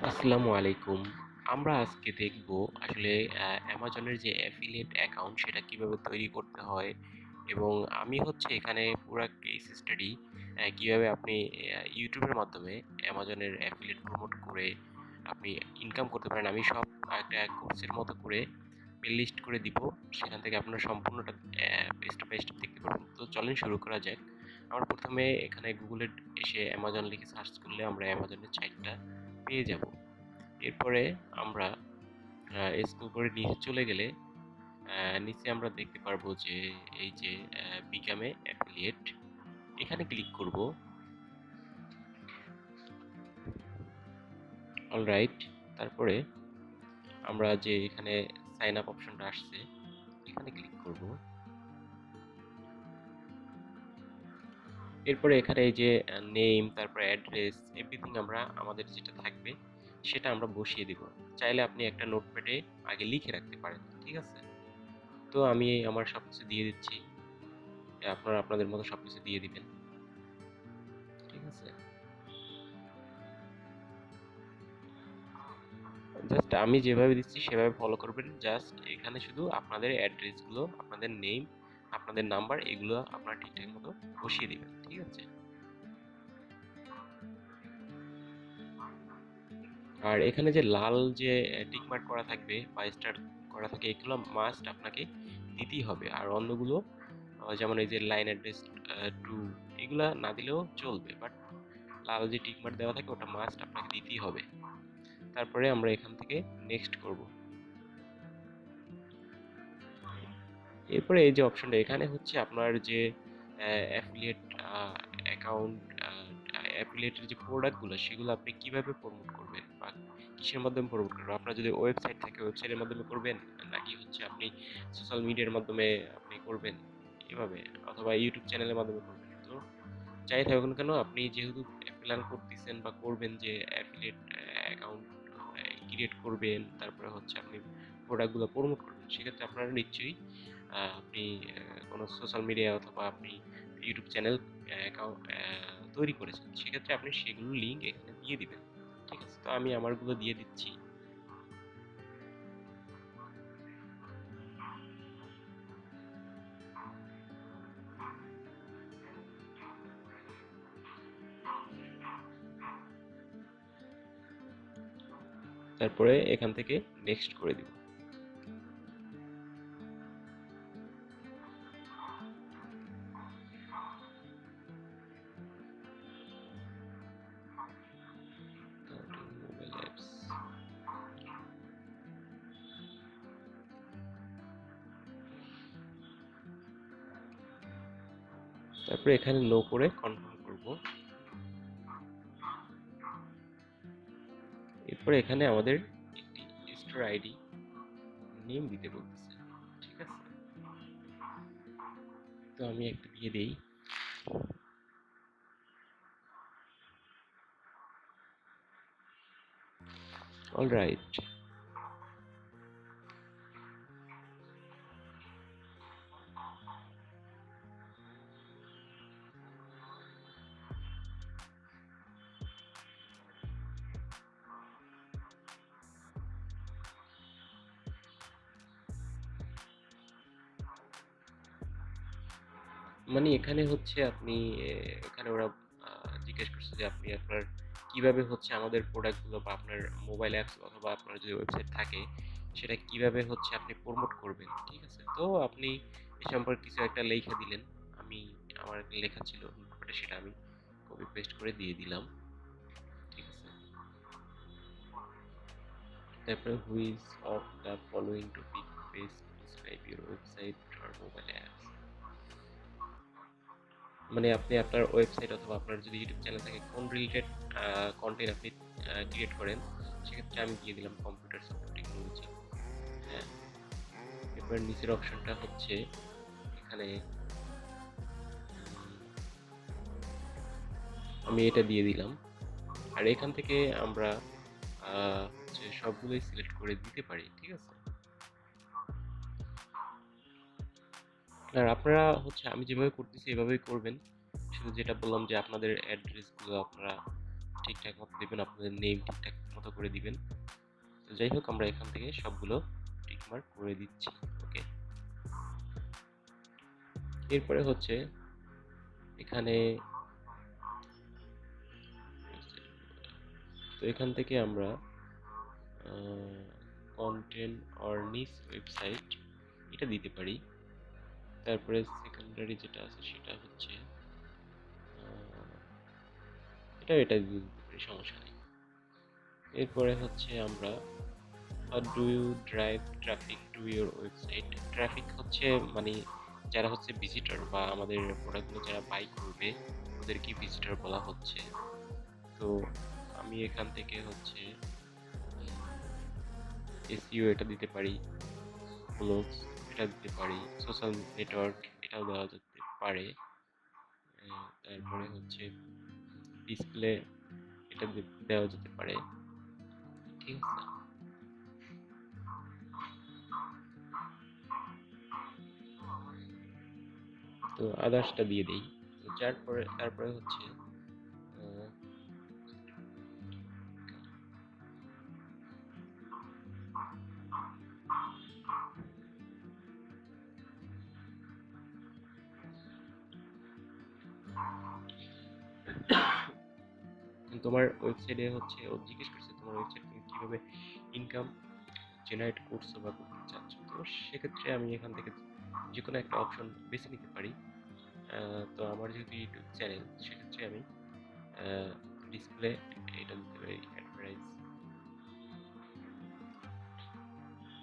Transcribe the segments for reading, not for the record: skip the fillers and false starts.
আসসালামু আলাইকুম। আমরা আজকে দেখব আসলে অ্যামাজনের যে অ্যাফিলিয়েট অ্যাকাউন্ট সেটা কিভাবে তৈরি করতে হয় এবং আমি হচ্ছে এখানে পুরা কেস স্টাডি কিভাবে আপনি ইউটিউবের মাধ্যমে অ্যামাজনের অ্যাফিলিয়েট প্রমোট করে আপনি ইনকাম করতে পারেন। আমি সব একটা কোর্সের মতো করে প্লেলিস্ট করে দিব। সেখান থেকে আপনারা সম্পূর্ণটা স্টেপ বাই স্টেপ দেখতে পারবেন। তো চলেন শুরু করা যাক। আমরা প্রথমে এখানে গুগলে এসে অ্যামাজন লিখে সার্চ করলে আমরা অ্যামাজনের সাইটটা পেয়ে যাব। এরপরে আমরা স্ক্রল করে নিচে চলে গেলে নিচে আমরা দেখতে পারবো যে এই যে বিকাম এ অ্যাফিলিয়েট এখানে ক্লিক করব। অলরাইট, তারপরে আমরা যে এখানে সাইন আপ অপশনটা আসছে এখানে ক্লিক করব। এরপরে এখানে এই যে নেম, তারপরে অ্যাড্রেস, এভরিথিং আমরা আমাদের যেটা থাকবে সেটা আমরা বসিয়ে দিব। চাইলে আপনি একটা নোটপ্যাডে আগে লিখে রাখতে পারেন, ঠিক আছে? তো আমি আমার সবকিছু দিয়ে দিচ্ছি। আপনারা আপনাদের মতো সবকিছু দিয়ে দিবেন, ঠিক আছে? জাস্ট আমি যেভাবে দিচ্ছি সেভাবে ফলো করবেন। জাস্ট এখানে শুধু আপনাদের অ্যাড্রেসগুলো, আপনাদের নেম, আপনাদের নাম্বার এগুলো আপনারা ঠিকঠাক মতো বসিয়ে দিবেন, ঠিক আছে? আর এখানে যে লাল যে টিক মার্ক করা থাকবে বা স্টার করা থাকে এগুলো মাস্ট আপনাকে দিতেই হবে। আর অন্যগুলো যেমন এই যে লাইন অ্যাড্রেস টু এগুলা না দিলেও চলবে, বাট লাল যে টিক মার্ক দেওয়া থাকে ওটা মাস্ট আপনাকে দিতেই হবে। তারপরে আমরা এখান থেকে নেক্সট করব। এরপরে এই যে অপশনটা এখানে হচ্ছে আপনার যে অ্যাফিলিয়েট অ্যাকাউন্ট, অ্যাফিলিয়েটের যে প্রোডাক্টগুলো সেগুলো আপনি কিভাবে প্রমোট করবেন বা কিসের মাধ্যমে প্রমোট করবেন। আপনার যদি ওয়েবসাইট থাকে ওয়েবসাইটের মাধ্যমে করবেন, নাকি হচ্ছে আপনি সোশ্যাল মিডিয়ার মাধ্যমে আপনি করবেন এভাবে, অথবা ইউটিউব চ্যানেলের মাধ্যমে করবেন। তো যাই থাকুক না কেন, আপনি যেহেতু প্ল্যান করতেছেন বা করবেন যে অ্যাফিলিয়েট অ্যাকাউন্ট ক্রিয়েট করবেন, তারপরে হচ্ছে আপনি প্রোডাক্টগুলো প্রমোট করবেন, সেক্ষেত্রে আপনারা নিশ্চয়ই আপনি কোনো সোশ্যাল মিডিয়া অথবা আপনি ইউটিউব চ্যানেল অ্যাকাউন্ট তৈরি করেছেন, সেক্ষেত্রে আপনি সেগুলোর লিঙ্ক এখানে দিয়ে দিবেন, ঠিক আছে? তো আমি আমারগুলো দিয়ে দিচ্ছি। তারপরে এখান থেকে নেক্সট করে দিব। মোবাইল অ্যাপস, তারপরে এখানে নো করে কনফার্ম করব। এরপরে এখানে আমাদের একটি স্টোর আইডি নেম দিতে বলতেছে, ঠিক আছে? তো আমি একটা দিয়ে দেই। অলরাইট, মানে এখানে হচ্ছে আপনি এখানে ওরা জিজ্ঞেস করছে যে আপনি আপনার কিভাবে হচ্ছে আমাদের প্রোডাক্টগুলো বা আপনার মোবাইল অ্যাপস অথবা আপনার যদি ওয়েবসাইট থাকে সেটা কিভাবে হচ্ছে আপনি প্রমোট করবেন, ঠিক আছে? তো আপনি এ সম্পর্কে কিছু একটা লেখা দিলেন। আমি আমার একটা লেখা ছিল নোটপ্যাডে, সেটা আমি কপি পেস্ট করে দিয়ে দিলাম, ঠিক আছে? তারপরে which of the following topic best describe your website or mobile apps. মানে আপনি আপনার ওয়েবসাইট অথবা আপনার যদি ইউটিউব চ্যানেল থাকে কোন রিলেটেড কন্টেন্ট আপনি ক্রিয়েট করেন, সেক্ষেত্রে আমি দিয়ে দিলাম কম্পিউটার সাপোর্ট টেকনোলজি। হ্যাঁ, এবার নিচের অপশনটা হচ্ছে এখানে আমি এটা দিয়ে দিলাম। আর এখান থেকে আমরা হচ্ছে সবগুলোই সিলেক্ট করে দিতে পারি, ঠিক আছে? আর আপনারা হচ্ছে আমি যেভাবে করতেছি এভাবেই করবেন। শুধু যেটা বললাম যে আপনাদের অ্যাড্রেসগুলো আপনারা ঠিকঠাক মতো দেবেন, আপনাদের নেম ঠিকঠাক মতো করে দিবেন। তো যাই হোক, আমরা এখান থেকে সবগুলো টিকমার্ক করে দিচ্ছি। ওকে, এরপরে হচ্ছে এখানে তো এখান থেকে আমরা কন্টেন্ট অর নিস ওয়েবসাইট এটা দিতে পারি। তারপরে সেকেন্ডারি যেটা আছে সেটা হচ্ছে এটা দিতে পারি, সমস্যা নেই। এরপরে হচ্ছে আমরা how do you drive traffic to your website? Traffic হচ্ছে মানে যারা হচ্ছে ভিজিটর বা আমাদের প্রোডাক্টগুলো যারা বাই করবে ওদেরকে ভিজিটর বলা হচ্ছে। তো আমি এখান থেকে হচ্ছে এসইও এটা দিতে পারি, ব্লগস এটা দিতে পারি, সোশ্যাল নেটওয়ার্ক এটাও দেওয়া যেতে পারে। তারপরে হচ্ছে ডিসপ্লে এটা দেওয়া যেতে পারে, ঠিক আছে। তো আদার্সটা দিয়ে দিই। তো তারপরে হচ্ছে তোমার ওয়েবসাইটে হচ্ছে ও জিজ্ঞেস করছে তোমার ওয়েবসাইট তুমি কিভাবে ইনকাম জেনারেট করছো বা করতে চাচ্ছ। তো সেক্ষেত্রে আমি এখান থেকে যে কোনো একটা অপশন বেছে নিতে পারি। তো আমার যেহেতু ইউটিউব চ্যানেল, সেক্ষেত্রে আমি ডিসপ্লে এটা দিতে পারি, অ্যাডভার্টাইজ।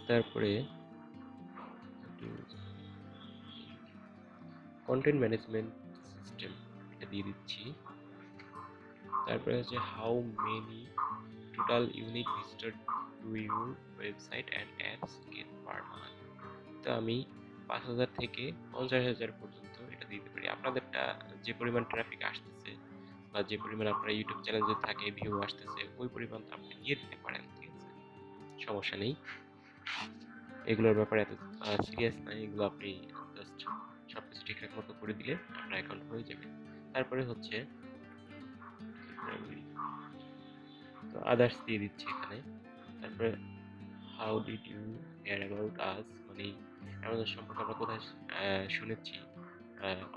তারপরে কন্টেন্ট ম্যানেজমেন্ট সিস্টেম এটা দিয়ে দিচ্ছি। তারপরে হচ্ছে how many total unique visitor to your website and apps get per month. তো আমি 5,000 থেকে 50,000 পর্যন্ত এটা দিতে পারি। আপনাদেরটা যে পরিমাণ ট্রাফিক আসতেছে বা যে পরিমাণ আপনার ইউটিউব চ্যানেলে থাকে ভিউ আসতেছে ওই পরিমাণ আপনি দিয়ে দিতে পারেন, ঠিক আছে, সমস্যা নেই। এগুলোর ব্যাপারে এত সিরিয়াস নাই, এগুলো আপনি জাস্ট সবকিছু ঠিকঠাক মতো করে দিলে আপনার অ্যাকাউন্ট হয়ে যাবে। তারপরে হচ্ছে তো আদার্স দিয়ে দিচ্ছি এখানে। তারপরে how did you hear about us, মানে আমাদের সম্পর্কে আমরা কোথায় শুনেছি,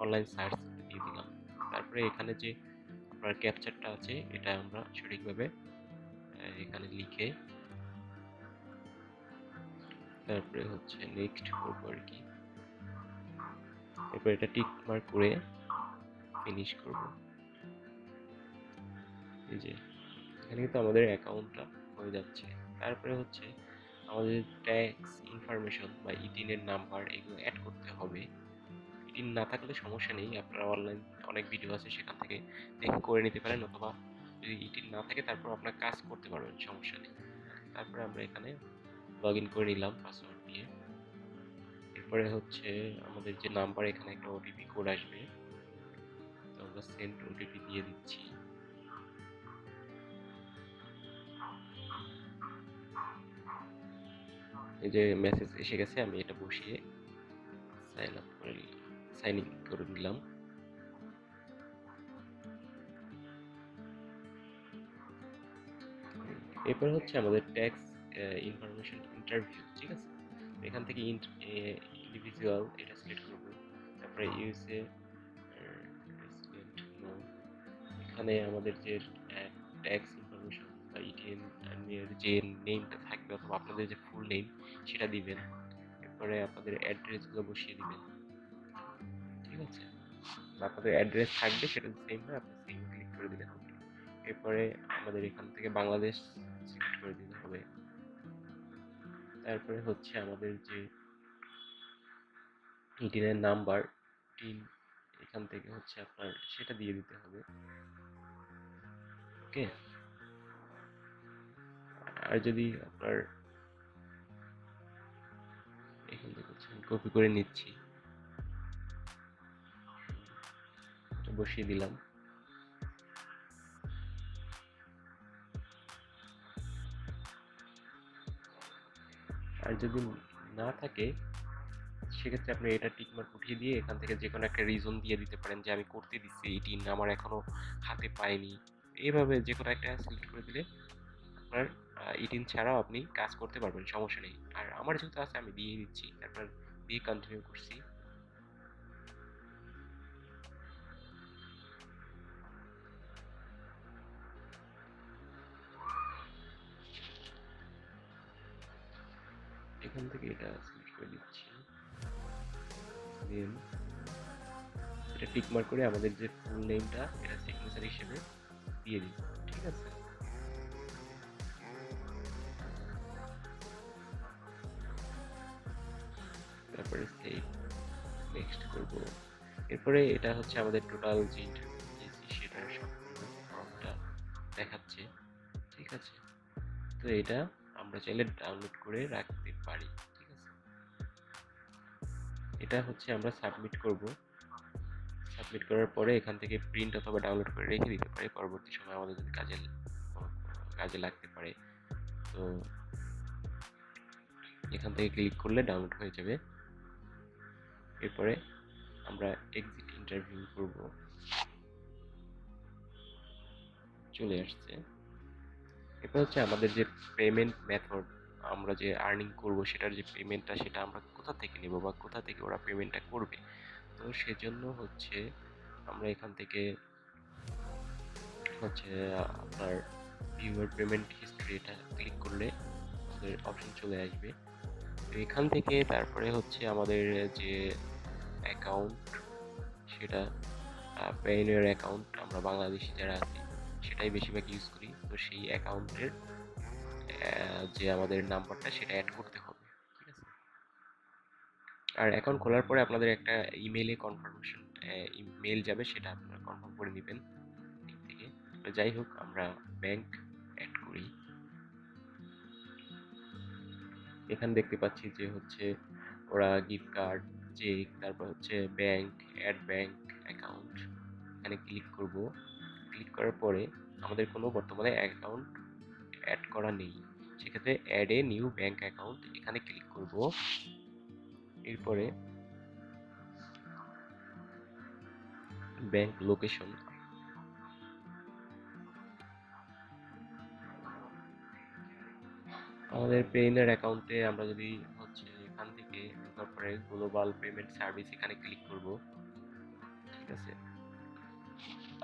অনলাইন সার্চ দিয়ে দিলাম। তারপরে এখানে যে আপনার ক্যাপচারটা আছে এটা আমরা সঠিকভাবে এখানে লিখে তারপরে হচ্ছে নেক্সট করবো আর কি। এরপর এটা টিক মার্ক করে ফিনিশ করব। এই যে এখানে কিন্তু আমাদের অ্যাকাউন্টটা হয়ে যাচ্ছে। তারপরে হচ্ছে আমাদের ট্যাক্স ইনফরমেশন বা ইটিনের নাম্বার এগুলো অ্যাড করতে হবে। ইটিন না থাকলে সমস্যা নেই, আপনারা অনলাইন অনেক ভিডিও আছে সেখান থেকে দেখে করে নিতে পারেন, অথবা যদি ইটিন না থাকে তারপর আপনার কাজ করতে পারবেন, সমস্যা নেই। তারপরে আমরা এখানে লগ ইন করে নিলাম পাসওয়ার্ড দিয়ে। এরপরে হচ্ছে আমাদের যে নাম্বার, এখানে একটা ওটিপি কোড আসবে, তো আমরা সেন্ড ওটিপি দিয়ে দিচ্ছি। এই যে মেসেজ এসে গেছে, আমি এটা বসিয়ে সাইন ইন করে দিলাম। এরপর হচ্ছে আমাদের ট্যাক্স ইনফরমেশন ইন্টারভিউ, ঠিক আছে। এখান থেকে ইন্ডিভিজুয়াল এটা সিলেক্ট করব। তারপরে ইউএসএ রেসিডেন্ট নো। এখানে আমাদের যে ট্যাক্স ইনফরমেশন বা ইটিএন এর যে নেমটা থাকবে অথবা আপনাদের যে ফুল নেম সেটা দিবেন। এরপরে আপনাদের অ্যাড্রেসগুলো বসিয়ে দিবেন, ঠিক আছে। বা আপনাদের অ্যাড্রেস থাকবে সেটা সেম হয়, আপনি সেম ক্লিক করে দিলে হবে। এরপরে আমাদের এখান থেকে বাংলাদেশ সিলেক্ট করে দিতে হবে। তারপরে হচ্ছে আমাদের যে টিনের নাম্বার, টিন এখান থেকে হচ্ছে আপনার সেটা দিয়ে দিতে হবে, ওকে। আর যদি আপনার এখান থেকে হচ্ছে আমি কপি করে নিচ্ছি, বসিয়ে দিলাম। আর যদি না থাকে সেক্ষেত্রে আপনি এটা টিকমার্ক উঠিয়ে দিয়ে এখান থেকে যে কোনো একটা রিজন দিয়ে দিতে পারেন যে আমি করতে দিচ্ছি, এটি আমার এখনো হাতে পাইনি। এইভাবে যে কোনো একটা সিলেক্ট করে দিলে আপনার ইটিন ছাড়াও আপনি কাজ করতে পারবেন, সমস্যা নেই। আর আমার যেহেতু আছে আমি দিয়ে দিচ্ছি, তারপর দিয়ে কন্টিনিউ করছি। এখান থেকে এটা সিলেক্ট করে দিচ্ছি, দেন এটা টিক মার্ক করে আমাদের যে ফুল নেমটা এটা সিগনেচার হিসেবে দিয়ে দিই, ঠিক আছে। তারপরে সেভ, নেক্সট করব। এরপরে এটা হচ্ছে আমাদের টোটাল যে ইন্টারভিউ দিয়েছি সেটার সম্পূর্ণ ফর্মটা দেখাচ্ছে, ঠিক আছে। তো এটা আমরা চাইলে ডাউনলোড করে রাখতে পারি, ঠিক আছে। এটা হচ্ছে আমরা সাবমিট করব। সাবমিট করার পরে এখান থেকে প্রিন্ট অথবা ডাউনলোড করে রেখে দিতে পারি, পরবর্তী সময় আমাদের যদি কাজে লাগতে পারে। তো এখান থেকে ক্লিক করলে ডাউনলোড হয়ে যাবে। এরপরে আমরা এক্সিট ইন্টারভিউ করব, চলে আসছে। এরপর হচ্ছে আমাদের যে পেমেন্ট মেথড, আমরা যে আর্নিং করব সেটার যে পেমেন্টটা সেটা আমরা কোথা থেকে নেব বা কোথা থেকে ওরা পেমেন্টটা করবে। তো সেজন্য হচ্ছে আমরা এখান থেকে হচ্ছে আপনার ভিউয়ার পেমেন্ট হিস্ট্রি এটা ক্লিক করলে আমাদের অপশন চলে আসবে। তো এখান থেকে তারপরে হচ্ছে আমাদের যে অ্যাকাউন্ট সেটা পেইনের অ্যাকাউন্ট, আমরা বাংলাদেশি যারা আছি সেটাই বেশিরভাগ ইউজ করি। তো সেই অ্যাকাউন্টের যে আমাদের নাম্বারটা সেটা অ্যাড করতে হবে, ঠিক আছে। আর অ্যাকাউন্ট খোলার পরে আপনাদের একটা ইমেইলে কনফার্মেশন ইমেল যাবে, সেটা আপনারা কনফার্ম করে নেবেন দিক থেকে। তো যাই হোক আমরা ব্যাংক অ্যাড করি। এখানে দেখতে পাচ্ছি যে হচ্ছে ওরা গিফট কার্ড, চেক, তারপর হচ্ছে ব্যাংক, অ্যাড ব্যাংক অ্যাকাউন্ট, এখানে ক্লিক করব। ক্লিক করার পরে আমাদের কোনো বর্তমানে অ্যাকাউন্ট অ্যাড করা নেই, সেক্ষেত্রে add a new bank account এখানে ক্লিক করব। এরপরে ব্যাংক লোকেশন, আমাদের পেইনের অ্যাকাউন্টে আমরা যদি হচ্ছে এখান থেকে ঢোকার পরে গ্লোবাল পেমেন্ট সার্ভিস এখানে ক্লিক করব, ঠিক আছে।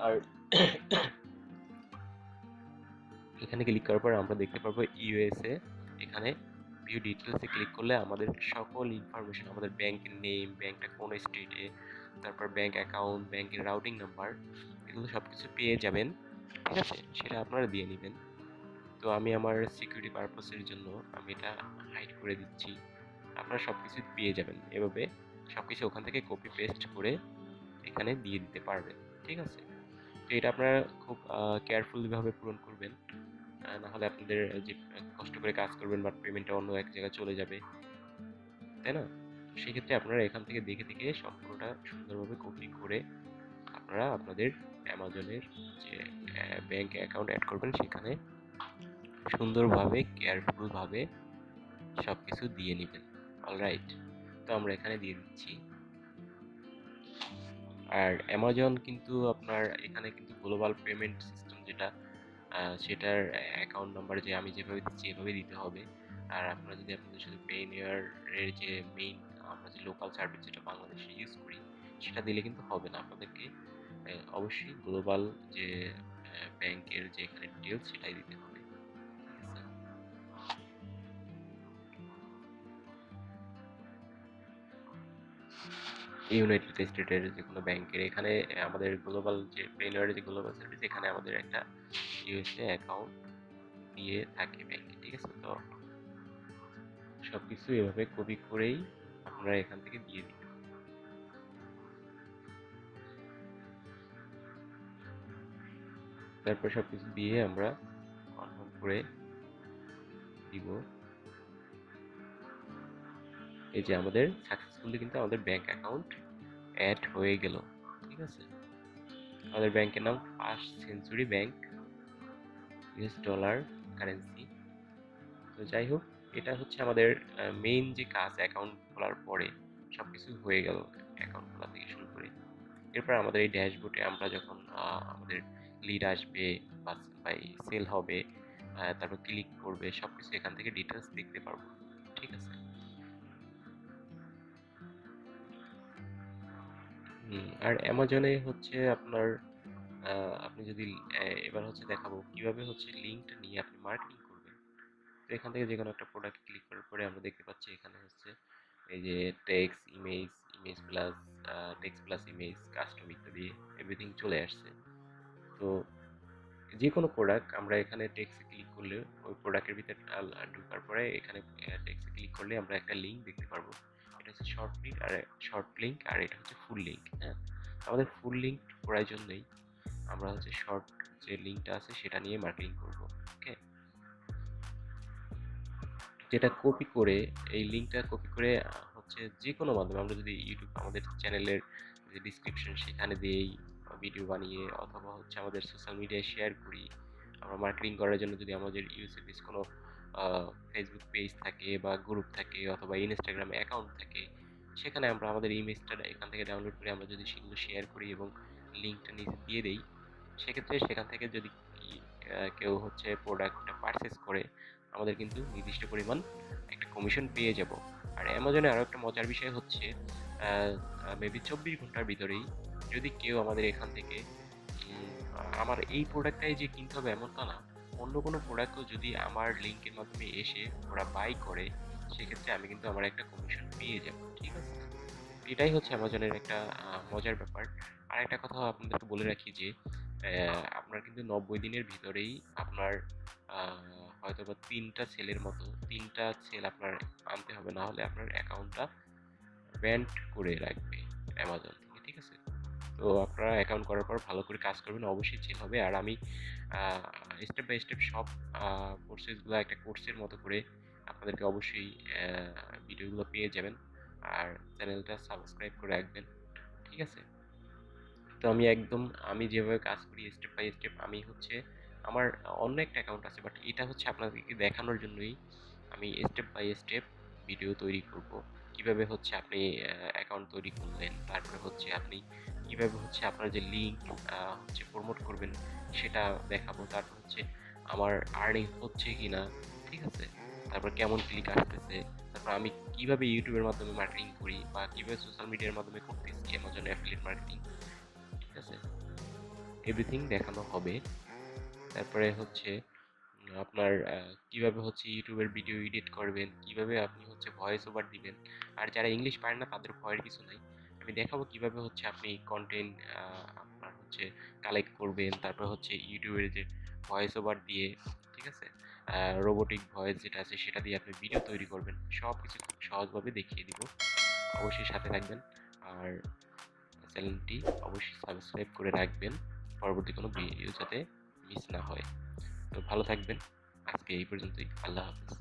আর এখানে ক্লিক করার পর আমরা দেখতে পারবো ইউএসএ, এখানে ভিউ ডিটেলসে ক্লিক করলে আমাদের সকল ইনফরমেশন, আমাদের ব্যাংকের নেম, ব্যাংকটা কোন স্টেটে, তারপর ব্যাংক অ্যাকাউন্ট, ব্যাংকের রাউটিং নাম্বার, এগুলো সব কিছু পেয়ে যাবেন, ঠিক আছে। সেটা আপনারা দিয়ে নেবেন। তো আমি আমার সিকিউরিটি পারপাসের জন্য আমি এটা হাইড করে দিচ্ছি। আপনারা সব কিছু পেয়ে যাবেন, এভাবে সব কিছু ওখান থেকে কপি পেস্ট করে এখানে দিয়ে দিতে পারবেন, ঠিক আছে। তো এটা আপনারা খুব কেয়ারফুলিভাবে পূরণ করবেন, না হলে আপনাদের যে কষ্ট করে কাজ করবেন বাট পেমেন্টটা অন্য এক জায়গায় চলে যাবে, তাই না। সেক্ষেত্রে আপনারা এখান থেকে দেখে দেখে সম্পূর্ণটা সুন্দরভাবে কপি করে আপনারা আপনাদের অ্যামাজনের যে ব্যাংক অ্যাকাউন্ট অ্যাড করবেন সেখানে সুন্দরভাবে কেয়ারফুলভাবে সব কিছু দিয়ে নেবেন। অলরাইট, তো আমরা এখানে দিয়ে দিচ্ছি। আর অ্যামাজন কিন্তু আপনার এখানে কিন্তু গ্লোবাল পেমেন্ট সিস্টেম যেটা সেটার অ্যাকাউন্ট নাম্বার যে আমি যেভাবে দিচ্ছি এভাবে দিতে হবে। আর আপনারা যদি আপনাদের সাথে পেইনিয়ার এর যে মেইন আমরা যে লোকাল সার্ভিস যেটা বাংলাদেশে ইউজ করি সেটা দিলে কিন্তু হবে না, আপনাদেরকে অবশ্যই গ্লোবাল যে ব্যাংকের যে এখানে ডিটেলস সেটাই দিতে হবে, ঠিক আছে। ইউনাইটেড স্টেটের যে কোনো ব্যাংকের এখানে আমাদের গ্লোবাল যে পেইনিয়ার যে গ্লোবাল সার্ভিস এখানে আমাদের একটা ইউএসএ অ্যাকাউন্ট দিয়ে থাকে ব্যাংকে, ঠিক আছে। তো সবকিছু এভাবে কপি করেই আপনারা এখান থেকে দিয়ে দিন। তারপর সবকিছু দিয়ে আমরা কনফার্ম করে দিব। এই যে আমাদের সাকসেসফুলি কিন্তু আমাদের ব্যাংক অ্যাকাউন্ট অ্যাড হয়ে গেল, ঠিক আছে। আমাদের ব্যাংকের নাম first century bank, US dollar currency. তো যাই হোক, এটা হচ্ছে আমাদের মেইন যে কাজ অ্যাকাউন্ট খোলার পরে সবকিছু হয়ে গেল অ্যাকাউন্ট খোলা থেকে শুরু করে। এরপর আমাদের এই ড্যাশবোর্ডে আমরা যখন আমাদের লিড আসবে বা সেল হবে তারপর ক্লিক করবে, সবকিছু এখান থেকে ডিটেলস দেখতে পারবো। ঠিক আছে? আর অ্যামাজনে হচ্ছে আপনার আপনি যদি এবার হচ্ছে দেখাবো কিভাবে হচ্ছে লিঙ্কটা নিয়ে আপনি মার্কেটিং করবেন। তো এখান থেকে যেকোনো একটা প্রোডাক্ট ক্লিক করার পরে আমরা দেখতে পাচ্ছি এখানে হচ্ছে এই যে text, image, image plus text plus image, custom ইত্যাদি এভরিথিং চলে আসছে। তো যে কোনো প্রোডাক্ট আমরা এখানে টেক্সটে ক্লিক করলে ওই প্রোডাক্টের ভিতরে ঢোকার পরে এখানে টেক্সটে ক্লিক করলে আমরা একটা লিঙ্ক দেখতে পারবো। এটা হচ্ছে শর্ট লিঙ্ক আর এটা হচ্ছে ফুল লিঙ্ক। হ্যাঁ, আমাদের ফুল লিঙ্ক প্রয়োজন নেই, আমরা হচ্ছে শর্ট যে লিঙ্কটা আছে সেটা নিয়ে মার্কেটিং করব। ওকে, যেটা কপি করে এই লিঙ্কটা কপি করে হচ্ছে যে কোনো মাধ্যমে আমরা যদি ইউটিউব আমাদের চ্যানেলের যে ডিসক্রিপশন সেখানে দিয়েই ভিডিও বানিয়ে অথবা হচ্ছে আমাদের সোশ্যাল মিডিয়ায় শেয়ার করি, আমরা মার্কেটিং করার জন্য যদি আমাদের ইউসিপিস কোনো ফেসবুক পেজ থাকে বা গ্রুপ থাকে অথবা ইনস্টাগ্রাম অ্যাকাউন্ট থাকে, সেখানে আমরা আমাদের ইমেজটা এখান থেকে ডাউনলোড করে আমরা যদি সেগুলো শেয়ার করি এবং লিঙ্কটা নিচে দিয়ে দেই, সেক্ষেত্রে সেখান থেকে যদি কেউ হচ্ছে প্রোডাক্টটা পারচেস করে আমাদের কিন্তু নির্দিষ্ট পরিমাণ একটা কমিশন পেয়ে যাব। আর অ্যামাজনে আরও একটা মজার বিষয় হচ্ছে মেবি 24 ঘন্টার ভিতরেই যদি কেউ আমাদের এখান থেকে আমার এই প্রোডাক্টটাই যে কিনতে হবে এমনটা না, অন্য কোনো প্রোডাক্টও যদি আমার লিঙ্কের মাধ্যমে এসে ওরা বাই করে, সেক্ষেত্রে আমি কিন্তু আমার একটা কমিশন পেয়ে যাব। ঠিক আছে? এটাই হচ্ছে অ্যামাজনের একটা মজার ব্যাপার। আর একটা কথা আপনাদেরকে বলে রাখি যে আপনার কিন্তু 90 দিনের ভিতরেই আপনার হয়তোবা 3টা সেলের মতো 3টা সেল আপনার আনতে হবে, না হলে আপনার অ্যাকাউন্টটা ব্যান্ড করে রাখবে অ্যামাজন থেকে। ঠিক আছে? তো আপনারা অ্যাকাউন্ট করার পর ভালো করে কাজ করবেন, অবশ্যই সেল হবে। আর আমি স্টেপ বাই স্টেপ সব কোর্সেসগুলো একটা কোর্সের মতো করে আপনাদেরকে অবশ্যই ভিডিওগুলো পেয়ে যাবেন। আর চ্যানেলটা সাবস্ক্রাইব করে রাখবেন। ঠিক আছে? তো আমি যেভাবে কাজ করি স্টেপ বাই স্টেপ, আমি হচ্ছে আমার অন্য একটা অ্যাকাউন্ট আছে, বাট এটা হচ্ছে আপনাদেরকে দেখানোর জন্যই আমি স্টেপ বাই স্টেপ ভিডিও তৈরি করব। কিভাবে হচ্ছে আপনি অ্যাকাউন্ট তৈরি করলেন, তারপরে হচ্ছে আপনি কিভাবে হচ্ছে আপনার যে লিঙ্ক হচ্ছে প্রমোট করবেন সেটা দেখাবো। তারপর হচ্ছে আমার আর্নিং হচ্ছে কিনা, ঠিক আছে? তারপর কেমন ক্লিক আসতেছে, তারপর আমি কিভাবে ইউটিউবের মাধ্যমে মার্কেটিং করি বা কিভাবে সোশ্যাল মিডিয়ার মাধ্যমে করতেছি অ্যামাজন অ্যাফিলিয়েট মার্কেটিং। ঠিক আছে? এভরিথিং দেখানো হবে। তারপরে হচ্ছে আপনার কিভাবে হচ্ছে ইউটিউবের ভিডিও এডিট করবেন, কিভাবে আপনি হচ্ছে ভয়েস ওভার দিবেন। আর যারা ইংলিশ পারেন না তাদের ভয়ের কিছু নাই, আমি দেখাবো কিভাবে হচ্ছে আপনি কন্টেন্ট আপনার হচ্ছে কালেক্ট করবেন। তারপর হচ্ছে ইউটিউবের যে ভয়েস ওভার দিয়ে, ঠিক আছে, রোবোটিক ভয়েস যেটা আছে সেটা দিয়ে আপনি ভিডিও তৈরি করবেন, সব কিছু খুব সহজভাবে দেখিয়ে দিব। অবশ্যই সাথে থাকবেন। আর চ্যানেলটি অবশ্যই সাবস্ক্রাইব করে রাখবেন পরবর্তী কোনো ভিডিও যাতে মিস না হয়। তো ভালো থাকবেন। আজকে এই পর্যন্তই। আল্লাহ হাফেজ।